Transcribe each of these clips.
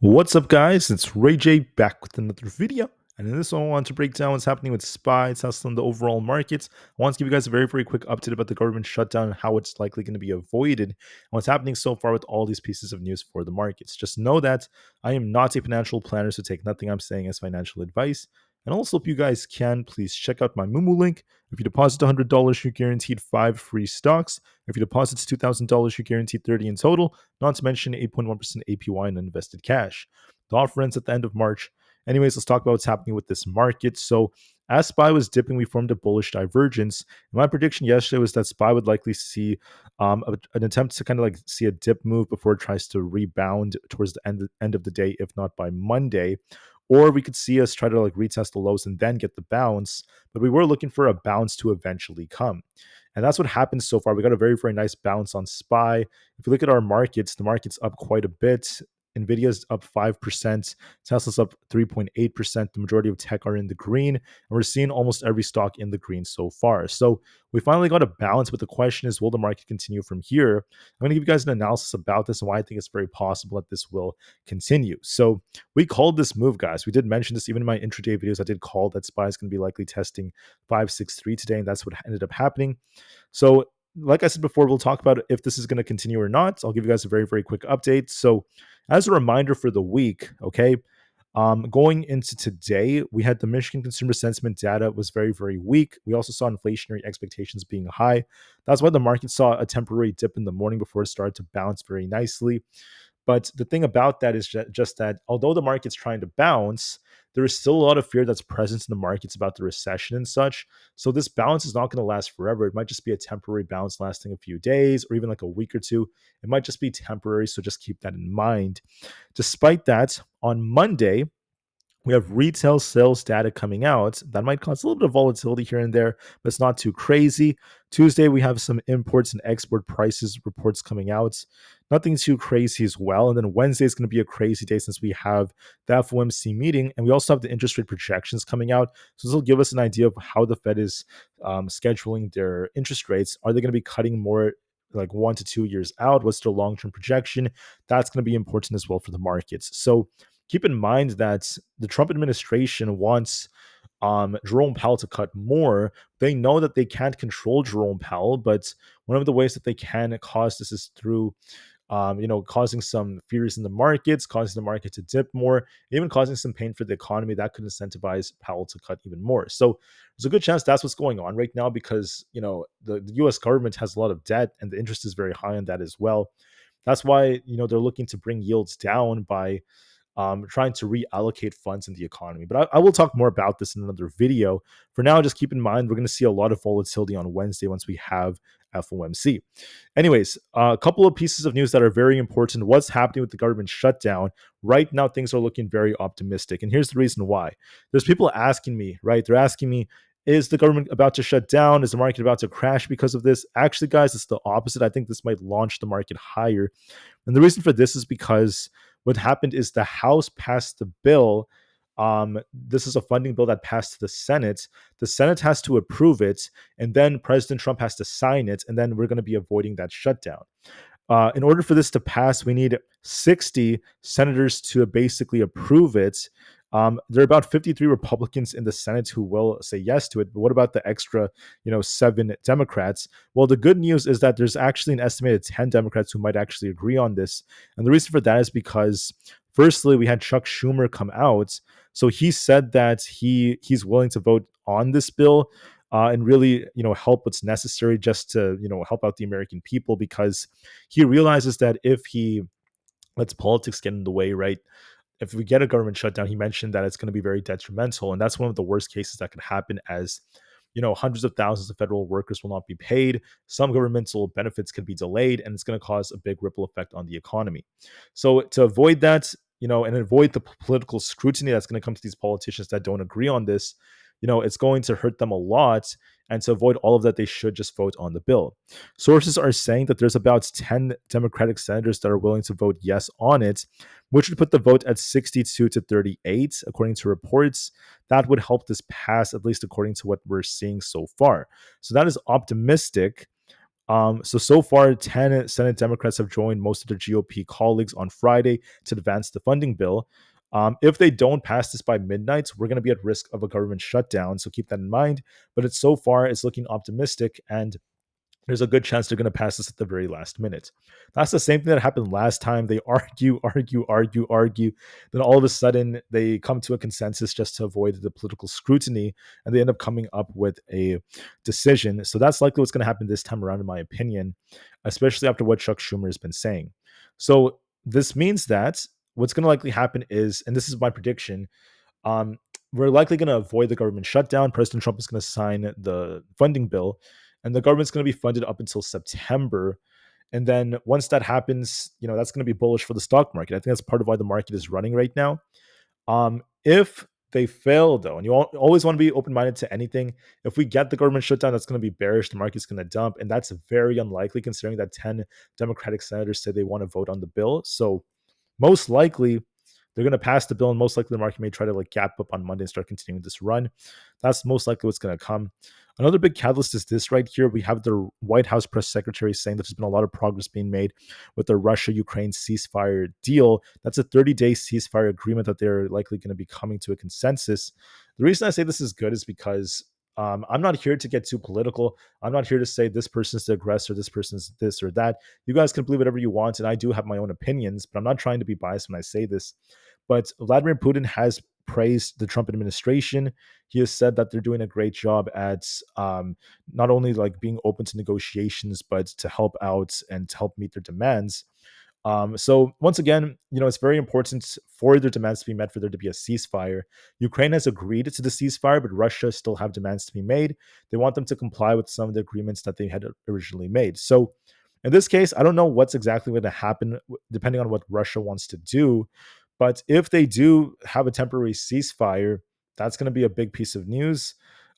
What's up, guys? It's Rey-Jay back with another video. And in this one, I want to break down what's happening with SPY, Tesla, and the overall markets. I want to give you guys a very quick update about the government shutdown and how it's likely going to be avoided, and what's happening so far with all these pieces of news for the markets. Just know that I am not a financial planner, so take nothing I'm saying as financial advice. And also, if you guys can, please check out my Moomoo link. If you deposit $100, you're guaranteed 5 free stocks. If you deposit $2,000, you're guaranteed 30 in total, not to mention 8.1% APY in invested cash. The offer ends at the end of March. Anyways, let's talk about what's happening with this market. So, as SPY was dipping, we formed a bullish divergence. And my prediction yesterday was that SPY would likely see an attempt to kind of like see a dip move before it tries to rebound towards the end of the day, if not by Monday. Or we could see us try to like retest the lows and then get the bounce. But we were looking for a bounce to eventually come. And that's what happened so far. We got a very nice bounce on SPY. If you look at our markets, the market's up quite a bit. Nvidia's up 5%, Tesla's up 3.8%. The majority of tech are in the green, and we're seeing almost every stock in the green so far. So we finally got a balance, but the question is, will the market continue from here? I'm going to give you guys an analysis about this and why I think it's very possible that this will continue. So we called this move, guys. We did mention this even in my intraday videos. I did call that SPY is going to be likely testing 563 today, and that's what ended up happening. So like I said before, we'll talk about if this is going to continue or not. I'll give you guys a very quick update. So as a reminder for the week, okay, going into today, we had the Michigan consumer sentiment data was very weak. We also saw inflationary expectations being high. That's why the market saw a temporary dip in the morning before it started to bounce very nicely. But the thing about that is just that although the market's trying to bounce, there is still a lot of fear that's present in the markets about the recession and such. So this bounce is not going to last forever. It might just be a temporary bounce lasting a few days or even like a week or two. It might just be temporary. So just keep that in mind. Despite that, on Monday, we have retail sales data coming out that might cause a little bit of volatility here and there, but it's not too crazy. Tuesday, we have some imports and export prices reports coming out. Nothing too crazy as well. And then Wednesday is going to be a crazy day since we have the FOMC meeting, and we also have the interest rate projections coming out. So this will give us an idea of how the Fed is scheduling their interest rates. Are they going to be cutting more like 1 to 2 years out? What's their long-term projection? That's going to be important as well for the markets. So keep in mind that the Trump administration wants Jerome Powell to cut more. They know that they can't control Jerome Powell, but one of the ways that they can cause this is through, causing some fears in the markets, causing the market to dip more, even causing some pain for the economy that could incentivize Powell to cut even more. So there's a good chance that's what's going on right now because, the U.S. government has a lot of debt and the interest is very high on that as well. That's why, they're looking to bring yields down by trying to reallocate funds in the economy. But I will talk more about this in another video. For now, just keep in mind, we're going to see a lot of volatility on Wednesday once we have FOMC. Anyways, a couple of pieces of news that are very important. What's happening with the government shutdown? Right now, things are looking very optimistic. And here's the reason why. There's people asking me, right? They're asking me, is the government about to shut down? Is the market about to crash because of this? Actually, guys, it's the opposite. I think this might launch the market higher. And the reason for this is because what happened is the House passed the bill. This is a funding bill that passed to the Senate. The Senate has to approve it, and then President Trump has to sign it, and then we're going to be avoiding that shutdown. In order for this to pass, we need 60 senators to basically approve it. There are about 53 Republicans in the Senate who will say yes to it. But what about the extra, 7 Democrats? Well, the good news is that there's actually an estimated 10 Democrats who might actually agree on this. And the reason for that is because, firstly, we had Chuck Schumer come out. So he said that he's willing to vote on this bill. And really, help what's necessary just to, help out the American people, because he realizes that if he lets politics get in the way, right? If we get a government shutdown, he mentioned that it's going to be very detrimental. And that's one of the worst cases that could happen as, hundreds of thousands of federal workers will not be paid. Some governmental benefits could be delayed, and it's going to cause a big ripple effect on the economy. So to avoid that, and avoid the political scrutiny that's going to come to these politicians that don't agree on this, it's going to hurt them a lot. And to avoid all of that, they should just vote on the bill. Sources are saying that there's about 10 Democratic senators that are willing to vote yes on it, which would put the vote at 62 to 38, according to reports. That would help this pass, at least according to what we're seeing so far. So that is optimistic. So far, 10 Senate Democrats have joined most of their GOP colleagues on Friday to advance the funding bill. If they don't pass this by midnight, we're going to be at risk of a government shutdown. So keep that in mind. But so far, it's looking optimistic, and there's a good chance they're going to pass this at the very last minute. That's the same thing that happened last time. They argue. Then all of a sudden, they come to a consensus just to avoid the political scrutiny, and they end up coming up with a decision. So that's likely what's going to happen this time around, in my opinion, especially after what Chuck Schumer has been saying. So this means that what's going to likely happen is, and this is my prediction, um, we're likely going to avoid the government shutdown. President Trump is going to sign the funding bill, and the government's going to be funded up until September. And then once that happens, that's going to be bullish for the stock market. I think that's part of why the market is running right now. If they fail, though, and you always want to be open minded to anything, if we get the government shutdown, that's going to be bearish. The market's going to dump. And that's very unlikely considering that 10 Democratic senators say they want to vote on the bill. So most likely, they're going to pass the bill, and most likely the market may try to gap up on Monday and start continuing this run. That's most likely what's going to come. Another big catalyst is this right here. We have the White House press secretary saying that there's been a lot of progress being made with the Russia-Ukraine ceasefire deal. That's a 30-day ceasefire agreement that they're likely going to be coming to a consensus. The reason I say this is good is because I'm not here to get too political. I'm not here to say this person's the aggressor, this person's this or that. You guys can believe whatever you want, and I do have my own opinions, but I'm not trying to be biased when I say this. But Vladimir Putin has praised the Trump administration. He has said that they're doing a great job at not only being open to negotiations, but to help out and to help meet their demands. So once again, it's very important for their demands to be met for there to be a ceasefire. Ukraine has agreed to the ceasefire, but Russia still have demands to be made. They want them to comply with some of the agreements that they had originally made. So in this case, I don't know what's exactly going to happen depending on what Russia wants to do. But if they do have a temporary ceasefire, that's going to be a big piece of news.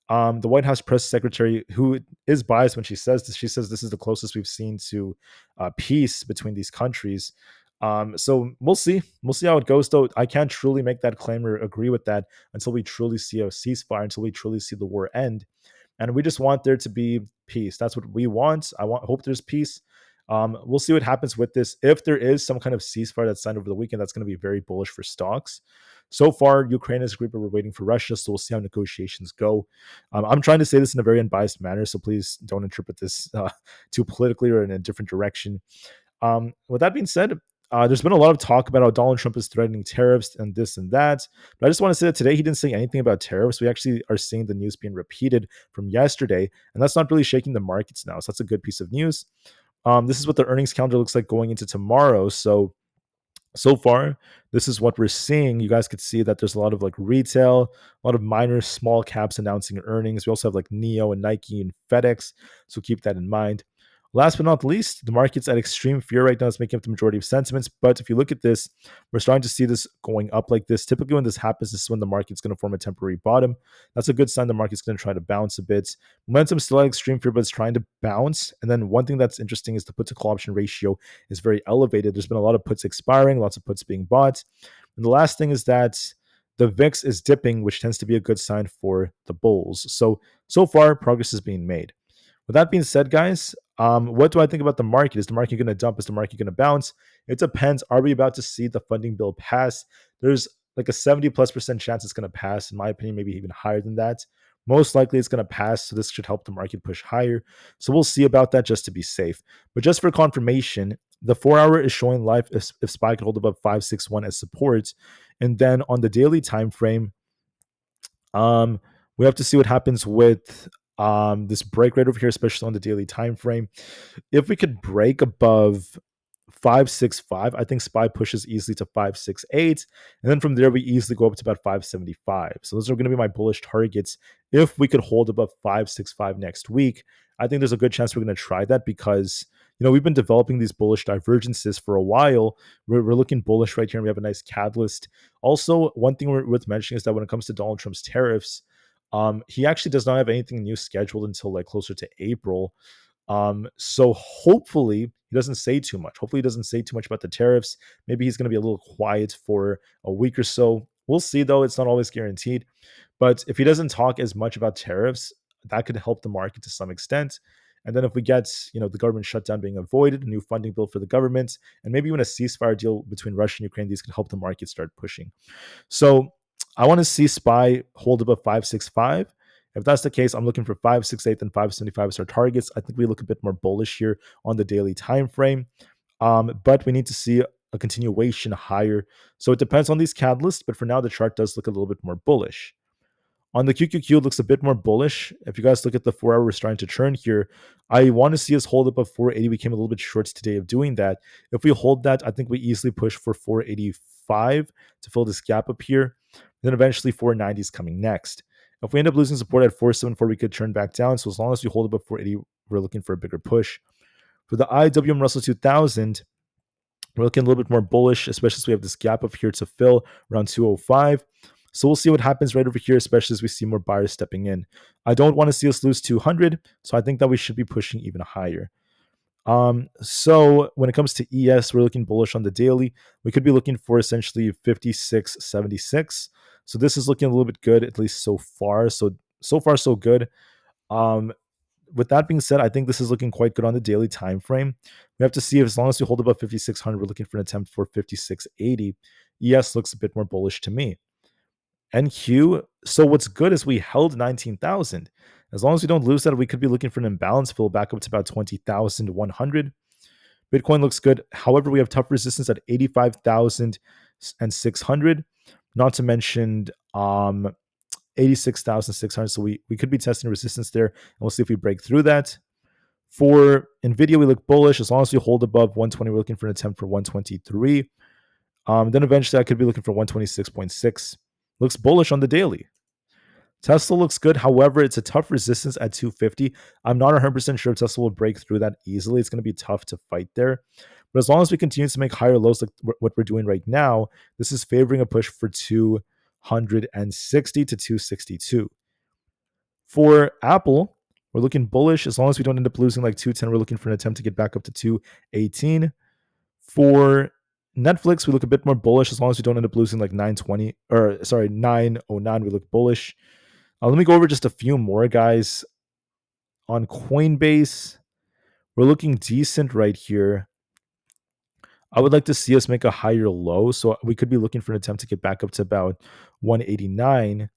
The White House press secretary, who is biased when she says this, she says this is the closest we've seen to peace between these countries. So we'll see. We'll see how it goes, though. I can't truly make that claim or agree with that until we truly see a ceasefire, until we truly see the war end. And we just want there to be peace. That's what we want. Hope there's peace. We'll see what happens with this. If there is some kind of ceasefire that's signed over the weekend, that's going to be very bullish for stocks. So far, Ukraine has agreed, but we're waiting for Russia, so we'll see how negotiations go. I'm trying to say this in a very unbiased manner, so please don't interpret this too politically or in a different direction. With that being said, there's been a lot of talk about how Donald Trump is threatening tariffs and this and that. But I just want to say that today he didn't say anything about tariffs. We actually are seeing the news being repeated from yesterday, and that's not really shaking the markets now. So that's a good piece of news. This is what the earnings calendar looks like going into tomorrow. So far, this is what we're seeing. You guys could see that there's a lot of retail, a lot of minor small caps announcing earnings. We also have Neo and Nike and FedEx. So keep that in mind. Last but not least, the market's at extreme fear right now. It's making up the majority of sentiments. But if you look at this, we're starting to see this going up like this. Typically, when this happens, this is when the market's going to form a temporary bottom. That's a good sign the market's going to try to bounce a bit. Momentum's still at extreme fear, but it's trying to bounce. And then one thing that's interesting is the put to call option ratio is very elevated. There's been a lot of puts expiring, lots of puts being bought. And the last thing is that the VIX is dipping, which tends to be a good sign for the bulls. So far, progress is being made. With that being said, guys, what do I think about the market? Is the market going to dump? Is the market going to bounce? It depends. Are we about to see the funding bill pass? There's a 70+% chance it's going to pass. In my opinion, maybe even higher than that. Most likely it's going to pass, so this should help the market push higher. So we'll see about that just to be safe. But just for confirmation, the 4-hour is showing live if SPY could hold above 561 as support. And then on the daily time frame, we have to see what happens with this break right over here, especially on the daily time frame. If we could break above 565, I think SPY pushes easily to 568, and then from there we easily go up to about 575. So those are going to be my bullish targets. If we could hold above 565 next week, I think there's a good chance we're going to try that because we've been developing these bullish divergences for a while. We're looking bullish right here, and we have a nice catalyst. Also, one thing worth mentioning is that when it comes to Donald Trump's tariffs, he actually does not have anything new scheduled until closer to April. So hopefully he doesn't say too much. Hopefully he doesn't say too much about the tariffs. Maybe he's going to be a little quiet for a week or so. We'll see, though. It's not always guaranteed. But if he doesn't talk as much about tariffs, that could help the market to some extent. And then if we get, the government shutdown being avoided, a new funding bill for the government, and maybe even a ceasefire deal between Russia and Ukraine, these could help the market start pushing. So I want to see SPY hold above 565. If that's the case, I'm looking for 568 and 575 as our targets. I think we look a bit more bullish here on the daily time frame. But we need to see a continuation higher. So it depends on these catalysts, but for now, the chart does look a little bit more bullish. On the QQQ, it looks a bit more bullish. If you guys look at the 4 hour, we're starting to turn here. I want to see us hold up at 480. We came a little bit short today of doing that. If we hold that, I think we easily push for 485 to fill this gap up here. Then eventually 490 is coming next. If we end up losing support at 474, we could turn back down. So as long as we hold up at 480, we're looking for a bigger push. For the IWM Russell 2000, we're looking a little bit more bullish, especially as we have this gap up here to fill around 205. So we'll see what happens right over here, especially as we see more buyers stepping in. I don't want to see us lose 200, so I think that we should be pushing even higher. So when it comes to ES, we're looking bullish on the daily. We could be looking for essentially 56.76. So this is looking a little bit good, at least so far. So far, so good. With that being said, I think this is looking quite good on the daily time frame. We have to see if, as long as we hold above 5,600, we're looking for an attempt for 5,680. ES looks a bit more bullish to me. NQ, so what's good is we held 19,000. As long as we don't lose that, we could be looking for an imbalance fill back up to about 20,100. Bitcoin looks good. However, we have tough resistance at 85,600, not to mention 86,600. So we could be testing resistance there, and we'll see if we break through that. For Nvda, we look bullish. As long as we hold above 120, we're looking for an attempt for 123. Then eventually I could be looking for 126.6. Looks bullish on the daily. Tesla looks good. However, it's a tough resistance at 250. I'm not 100% sure if Tesla will break through that easily. It's going to be tough to fight there. But as long as we continue to make higher lows like what we're doing right now, this is favoring a push for 260 to 262. For Apple, we're looking bullish. As long as we don't end up losing like 210, we're looking for an attempt to get back up to 218. For Netflix, we look a bit more bullish. As long as we don't end up losing like 909, we look bullish. Let me go over just a few more, guys. On Coinbase, we're looking decent right here. I would like to see us make a higher low. So we could be looking for an attempt to get back up to about 189.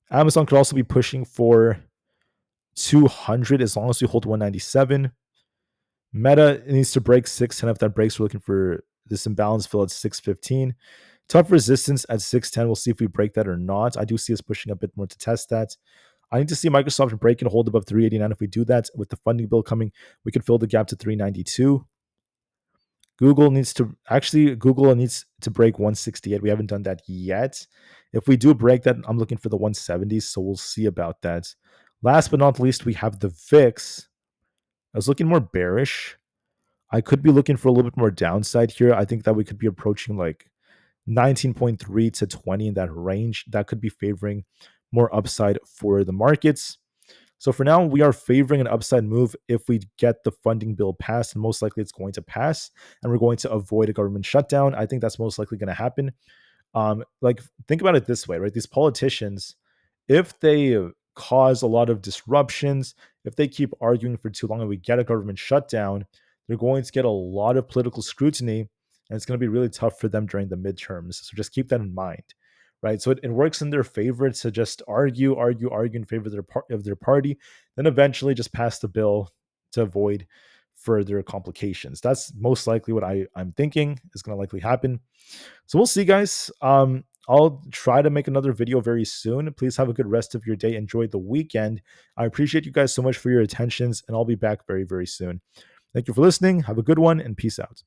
Amazon could also be pushing for 200 as long as we hold 197. Meta needs to break 610. If that breaks, we're looking for this imbalance fill at 615. Tough resistance at 610. We'll see if we break that or not. I do see us pushing a bit more to test that. I need to see Microsoft break and hold above 389. If we do that with the funding bill coming, we could fill the gap to 392. Google needs to break 168. We haven't done that yet. If we do break that, I'm looking for the 170s, so we'll see about that. Last but not least, we have the VIX. I was looking more bearish. I could be looking for a little bit more downside here. I think that we could be approaching like 19.3 to 20 in that range. That could be favoring more upside for the markets. So for now, we are favoring an upside move if we get the funding bill passed, and most likely it's going to pass, and we're going to avoid a government shutdown. I think that's most likely going to happen. Think about it this way, right? These politicians, if they cause a lot of disruptions, if they keep arguing for too long and we get a government shutdown, they're going to get a lot of political scrutiny, and it's going to be really tough for them during the midterms. So just keep that in mind, right? So it works in their favor to just argue in favor of their party, then eventually just pass the bill to avoid further complications. That's most likely what I'm thinking is going to likely happen. So we'll see, guys. I'll try to make another video very soon. Please have a good rest of your day. Enjoy the weekend. I appreciate you guys so much for your attentions, and I'll be back very, very soon. Thank you for listening. Have a good one, and peace out.